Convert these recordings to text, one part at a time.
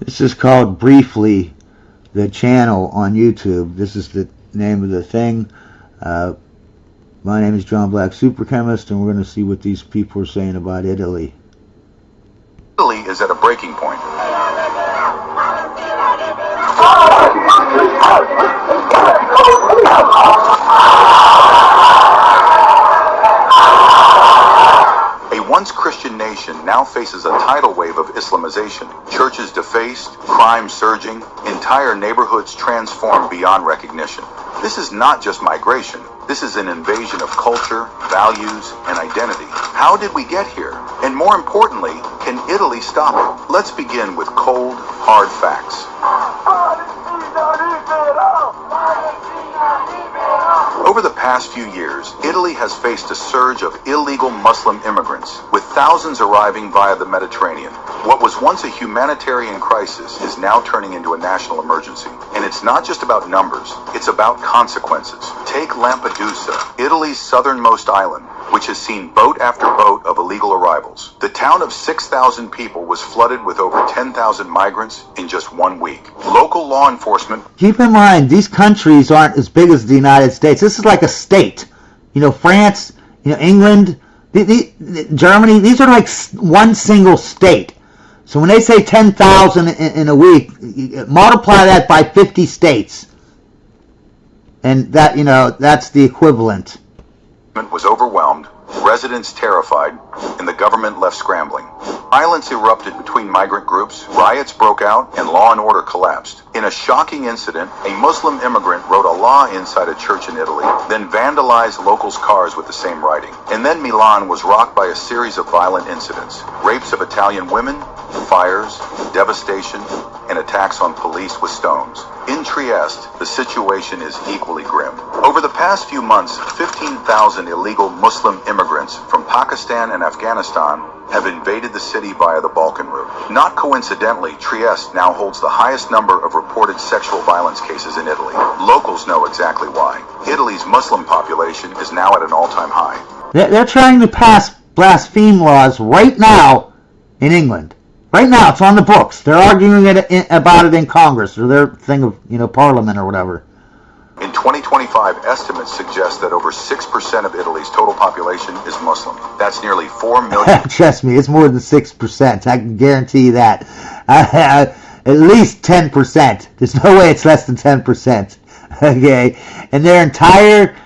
This is called briefly the channel on YouTube. This is the name of the thing. My name is John Black, Super Chemist, and we're going to see what these people are saying about Italy. Italy is at a breaking point. A once Christian nation now faces a tidal wave of Islamization. Churches defaced, crime surging, entire neighborhoods transformed beyond recognition. This is not just migration. This is an invasion of culture, values, and identity. How did we get here? And more importantly, can Italy stop it? Let's begin with cold, hard facts. Over the past few years, Italy has faced a surge of illegal Muslim immigrants, with thousands arriving via the Mediterranean. What was once a humanitarian crisis is now turning into a national emergency. And it's not just about numbers, it's about consequences. Take Lampedusa, Italy's southernmost island, which has seen boat after boat of illegal arrivals. The town of 6,000 people was flooded with over 10,000 migrants in just 1 week. Local law enforcement... Keep in mind, these countries aren't as big as the United States. This is like a state. You know, France, you know, England, Germany, these are like one single state. So when they say 10,000 in a week, multiply that by 50 states. And that, you know, that's the equivalent. Was overwhelmed, residents terrified, and the government left scrambling. Violence erupted between migrant groups, riots broke out, and law and order collapsed. In a shocking incident, a Muslim immigrant wrote Allah inside a church in Italy, then vandalized locals' cars with the same writing. And then Milan was rocked by a series of violent incidents: rapes of Italian women, fires, devastation, and attacks on police with stones. In Trieste, the situation is equally grim. Over the past few months, 15,000 illegal Muslim immigrants from Pakistan and Afghanistan have invaded the city via the Balkan route. Not coincidentally, Trieste now holds the highest number of reported sexual violence cases in Italy. Locals know exactly why. Italy's Muslim population is now at an all-time high. They're trying to pass blaspheme laws right now in England. Right now, it's on the books. They're arguing about it in Congress, or their thing of, you know, Parliament or whatever. In 2025, estimates suggest that over 6% of Italy's total population is Muslim. That's nearly 4 million. Trust me, it's more than 6%. I can guarantee you that. At least 10%. There's no way it's less than 10%. Okay? And their entire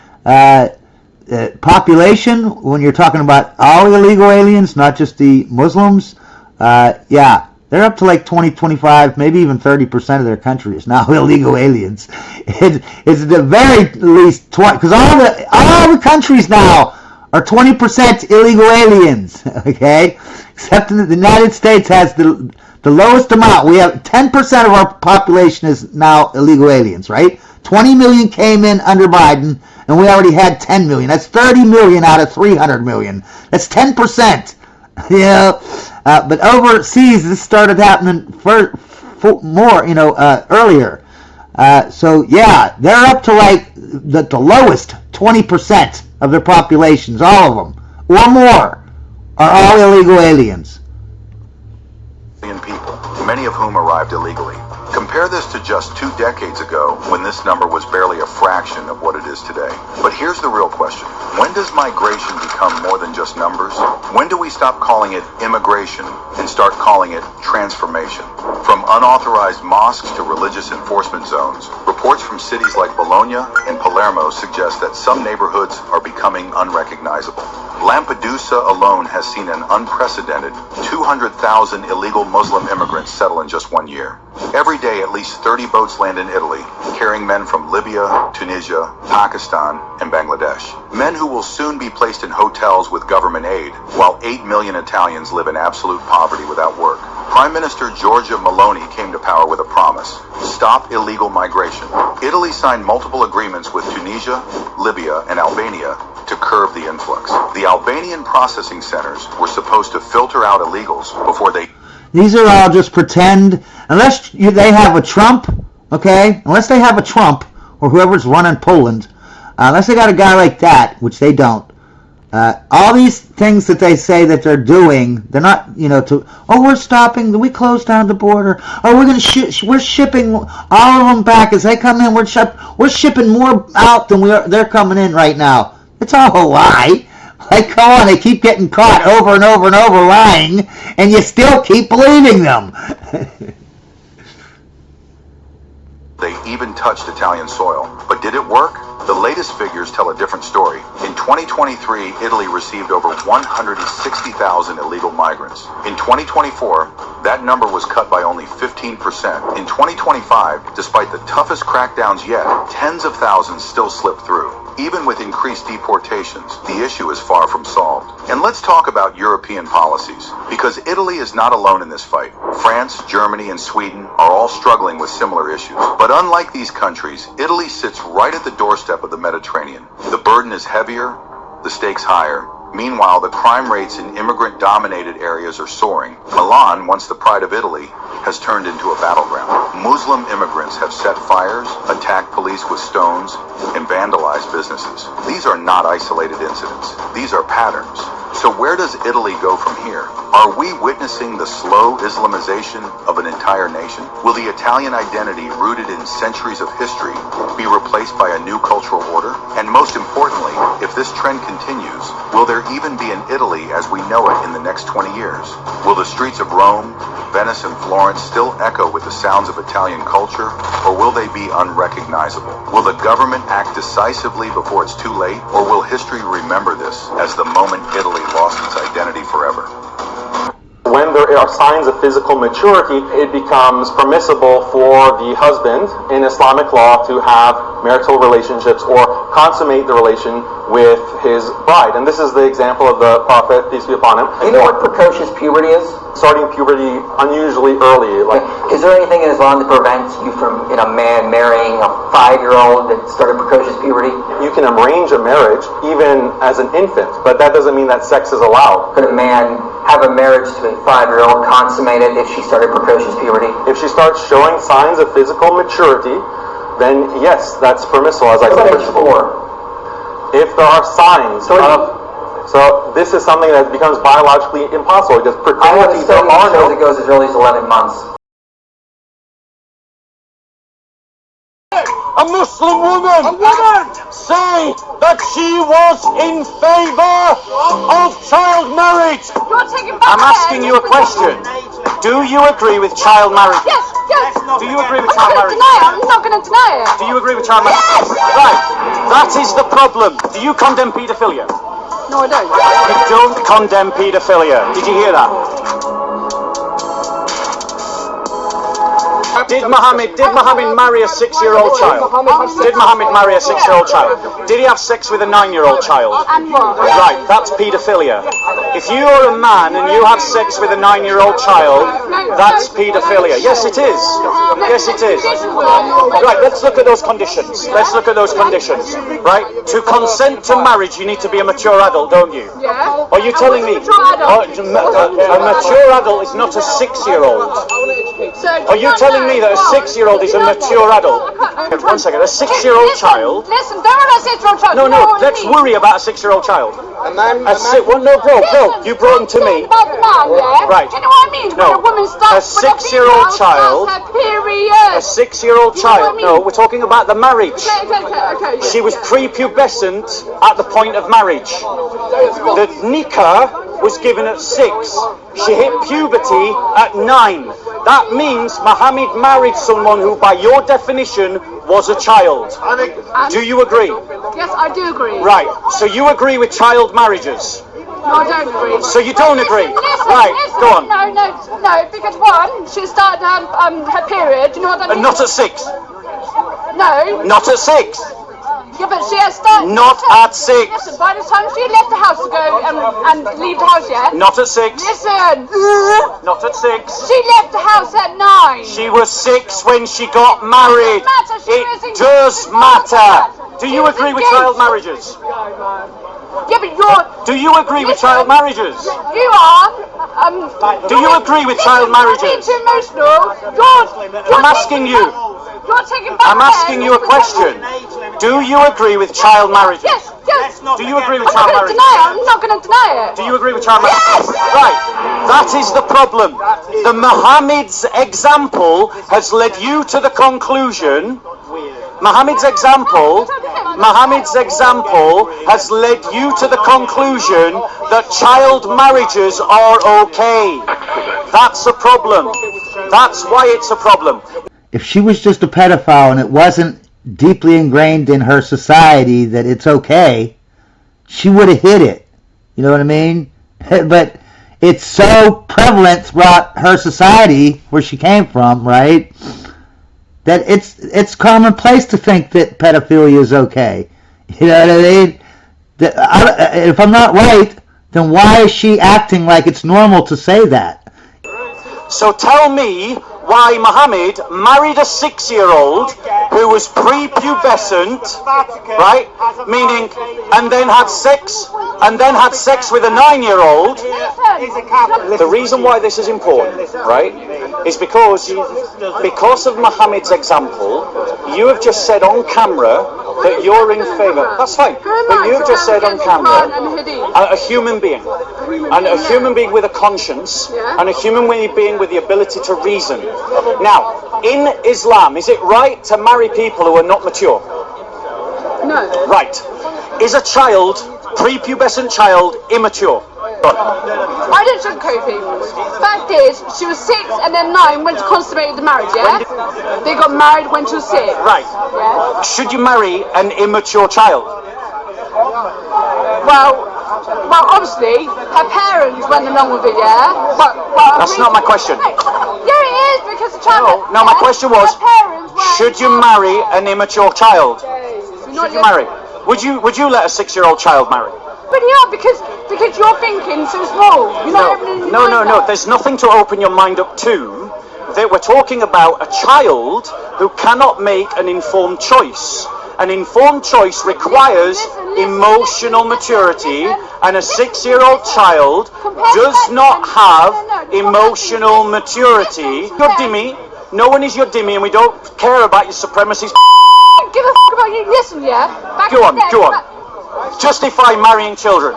population, when you're talking about all illegal aliens, not just the Muslims, yeah, they're up to like 20, 25, maybe even 30% of their country is now illegal aliens. It's the very least 20, because all the countries now are 20% illegal aliens. Okay, except the United States has the lowest amount. We have 10% of our population is now illegal aliens, right? 20 million came in under Biden, and we already had 10 million. That's 30 million out of 300 million. That's 10%. Yeah, but overseas this started happening for more, you know, earlier. So yeah, they're up to like the lowest 20% of their populations, all of them or more, are all illegal aliens. People, many of whom arrived illegally. Compare this to just 2 decades ago, when this number was barely a fraction of what it is today. But here's the real question. When does migration become more than just numbers? When do we stop calling it immigration and start calling it transformation? From unauthorized mosques to religious enforcement zones, reports from cities like Bologna and Palermo suggest that some neighborhoods are becoming unrecognizable. Lampedusa alone has seen an unprecedented 200,000 illegal Muslim immigrants settle in just 1 year. Every day, at least 30 boats land in Italy, carrying men from Libya, Tunisia, Pakistan, and Bangladesh. Men who will soon be placed in hotels with government aid, while 8 million Italians live in absolute poverty without work. Prime Minister Giorgia Meloni came to power with a promise: stop illegal migration. Italy signed multiple agreements with Tunisia, Libya, and Albania to curb the influx. The Albanian processing centers were supposed to filter out illegals before they... These are all just pretend, unless they have a Trump, okay? Unless they have a Trump, or whoever's running Poland, unless they got a guy like that, which they don't, All these things that they say that they're doing, they're not, we're stopping, we closed down the border, we're shipping all of them back as they come in, we're shipping more out than they're coming in right now. It's all a lie. Like, come on, they keep getting caught over and over and over lying, and you still keep believing them. They even touched Italian soil. But did it work? The latest figures tell a different story. In 2023, Italy received over 160,000 illegal migrants. In 2024, that number was cut by only 15%. In 2025, despite the toughest crackdowns yet, tens of thousands still slip through. Even with increased deportations, the issue is far from solved. And let's talk about European policies, because Italy is not alone in this fight. France, Germany, and Sweden are all struggling with similar issues. But unlike these countries, Italy sits right at the doorstep of the Mediterranean. The burden is heavier, the stakes higher. Meanwhile, the crime rates in immigrant-dominated areas are soaring. Milan, once the pride of Italy, has turned into a battleground. Muslim immigrants have set fires, attacked police with stones, and vandalized businesses. These are not isolated incidents. These are patterns. So where does Italy go from here? Are we witnessing the slow Islamization of an entire nation? Will the Italian identity, rooted in centuries of history, be replaced by a new cultural order? And most importantly, if this trend continues, will there even be an Italy as we know it in the next 20 years? Will the streets of Rome, Venice, and Florence still echo with the sounds of Italian culture, or will they be unrecognizable? Will the government act decisively before it's too late, or will history remember this as the moment Italy lost its identity forever? When there are signs of physical maturity, it becomes permissible for the husband in Islamic law to have marital relationships or consummate the relation with his bride. And this is the example of the Prophet, peace be upon him. Do you know what precocious puberty is? Starting puberty unusually early. Is there anything in Islam that prevents you from, a man marrying a 5-year-old that started precocious puberty? You can arrange a marriage even as an infant, but that doesn't mean that sex is allowed. Could a man have a marriage to a 5-year-old consummated if she started precocious puberty? If she starts showing signs of physical maturity, then yes, that's permissible, as I said. Age 4. If there are signs so this is something that becomes biologically impossible because I have a study that shows it goes as early as 11 months. A Muslim woman say that she was in favor of child marriage. I'm asking you a question. Do you agree with child marriage? Yes. Do you agree with child marriage? I'm not going to deny it. Do you agree with child marriage? Yes. Right. That is the problem. Do you condemn paedophilia? No, I don't. You don't condemn paedophilia. Did you hear that? Did Muhammad marry a 6-year-old child? Did Muhammad marry a 6-year-old child? Did he have sex with a 9-year-old child? And what? Right, that's paedophilia. If you are a man and you have sex with a 9-year-old child, that's paedophilia. Yes, it is. Yes, it is. Right, let's look at those conditions. Right? To consent to marriage, you need to be a mature adult, don't you? Yeah. Are you telling me a mature adult is not a 6-year-old? Are you telling me that a 6-year-old is a mature adult? One second, a 6-year-old child? Listen, don't worry about a 6-year-old child. No, let's worry about a 6-year-old child. You brought him to me. About the man, yeah? Right. You know what I mean? No. When a woman starts, A 6-year-old child. Her period. A 6-year-old You know what I child. mean? No, we're talking about the marriage. Okay. She was prepubescent at the point of marriage. The nikah was given at 6. She hit puberty at 9. That means Muhammad married someone who, by your definition, was a child. Do you agree? Yes, I do agree. Right. So you agree with child marriages? No, I don't agree. So you don't agree? Right, Listen, go on. No, because one, she started her period, do you know what that means? Not at 6. No. Not at 6. Yeah, but she has started... Not at 6. Listen, by the time she left the house to go and leave the house, yeah? Not at 6. Listen. Not at 6. She left the house at 9. She was 6 when she got married. It does matter. Do you agree with child marriages? Yeah, but you're... Do you agree with child marriages? You are Do you agree with child marriages? You're being too emotional. I'm asking you. You're taking back I'm asking you a question. Do you agree with child marriages? Yes, yes. Do you agree with I'm child not going to marriages? deny it. I'm not going to deny it. Do you agree with child marriages? Right. That is the problem. The Muhammad's example has led you to the conclusion. Muhammad's example has led you to the conclusion that child marriages are okay. That's a problem. That's why it's a problem. If she was just a pedophile and it wasn't deeply ingrained in her society that it's okay, she would have hid it. You know what I mean? But it's so prevalent throughout her society where she came from, right? That it's commonplace to think that pedophilia is okay. You know what I mean? If I'm not right, then why is she acting like it's normal to say that? So tell me why Muhammad married a 6-year-old who was prepubescent, right? Meaning, and then had sex with a 9-year-old. The reason why this is important, right, is because of Muhammad's example, you have just said on camera that you're in favour. That's fine. But you've just said on camera, a human being, and a human being with a conscience, and a human being with the ability to reason. Now, in Islam, is it right to marry people who are not mature? No. Right. Is a child, prepubescent child, immature? I don't sugarcoat things. Fact is, she was 6 and then 9 when she consummated the marriage, yeah? They got married when she was 6. Right. Yeah? Should you marry an immature child? Well, obviously, her parents went along with it, yeah? But That's not my question. Yeah, it is, because the child... No, my question was, her parents were... should you marry an immature child? Should you marry? Would you let a 6-year-old child marry? But yeah, because you're thinking so small. You're not opening your mind No. up. There's nothing to open your mind up to. That we're talking about a child who cannot make an informed choice. An informed choice requires emotional maturity, and a 6-year-old child does not have emotional maturity. Your dimmy. No one is your dimmy, and we don't care about your supremacies. Give a f about you. Listen, yeah. Go on. Justify marrying children.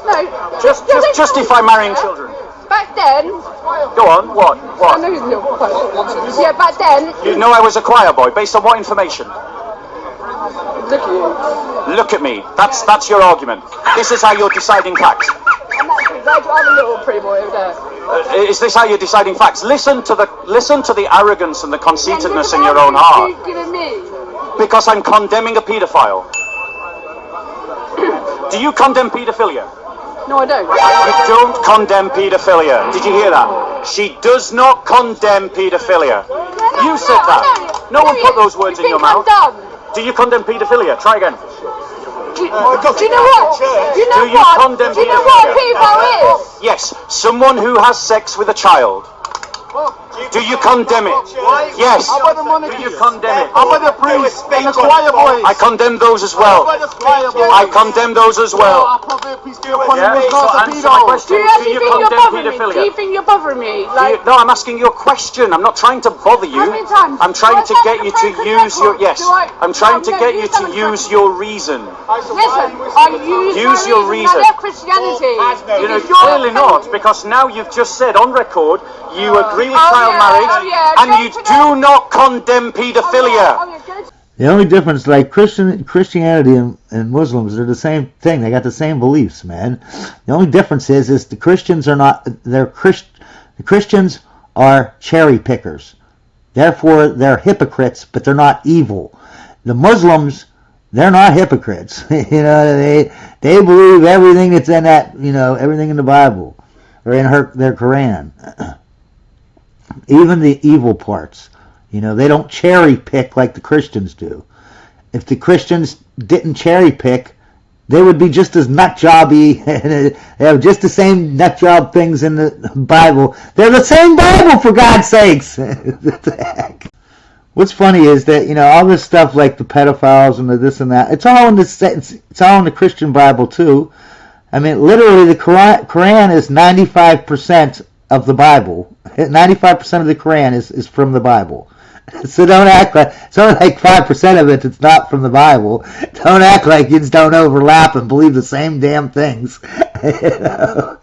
No. Just justify marrying children. Back then. Go on. What? I know he's a little quite. Yeah, back then. You know I was a choir boy. Based on what information? Look at you. Look at me. That's your argument. This is how you're deciding facts. I'm a little pretty boy over there. Is this how you're deciding facts? Listen to the arrogance and the conceitedness in your own heart. What are you giving me? Because I'm condemning a paedophile. Do you condemn paedophilia? No, I don't. You don't condemn paedophilia. Did you hear that? She does not condemn paedophilia. You said that. No one put those words in your mouth. Do you condemn paedophilia? Try again. Do you know what? Do you know what paedophile is? Yes, someone who has sex with a child. Do you condemn it? Yes. Do you condemn it? I'm the priest and the choir boys. I condemn those as well. I condemn those as well. Yeah, so answer my question. Do you condemn paedophilia? Do you think you're bothering me? No, I'm asking you a question. I'm not trying to bother you. I'm trying to get you to use your I'm trying to get you to use your reason. Listen, I use your reason. I love Christianity. You know, clearly not, because now you've just said on record you agree with child marriage and you do not condemn paedophilia. The only difference, like Christianity and Muslims, they're the same thing. They got the same beliefs, man. The only difference is the Christians are not. The Christians are cherry pickers. Therefore, they're hypocrites, but they're not evil. The Muslims, they're not hypocrites. You know, they believe everything that's in that. You know, everything in the Bible or in their Quran. Even the evil parts. You know, they don't cherry pick like the Christians do. If the Christians didn't cherry pick, they would be just as nutjobby. They have just the same nutjob things in the Bible. They're the same Bible, for God's sakes. What the heck? What's funny is that, you know, all this stuff like the pedophiles and the this and that, it's all in the Christian Bible too. I mean, literally, the Quran is 95% of the Bible. 95% of the Quran is from the Bible. So don't act like it's only like 5% of it that's not from the Bible. Don't act like you just don't overlap and believe the same damn things. You know?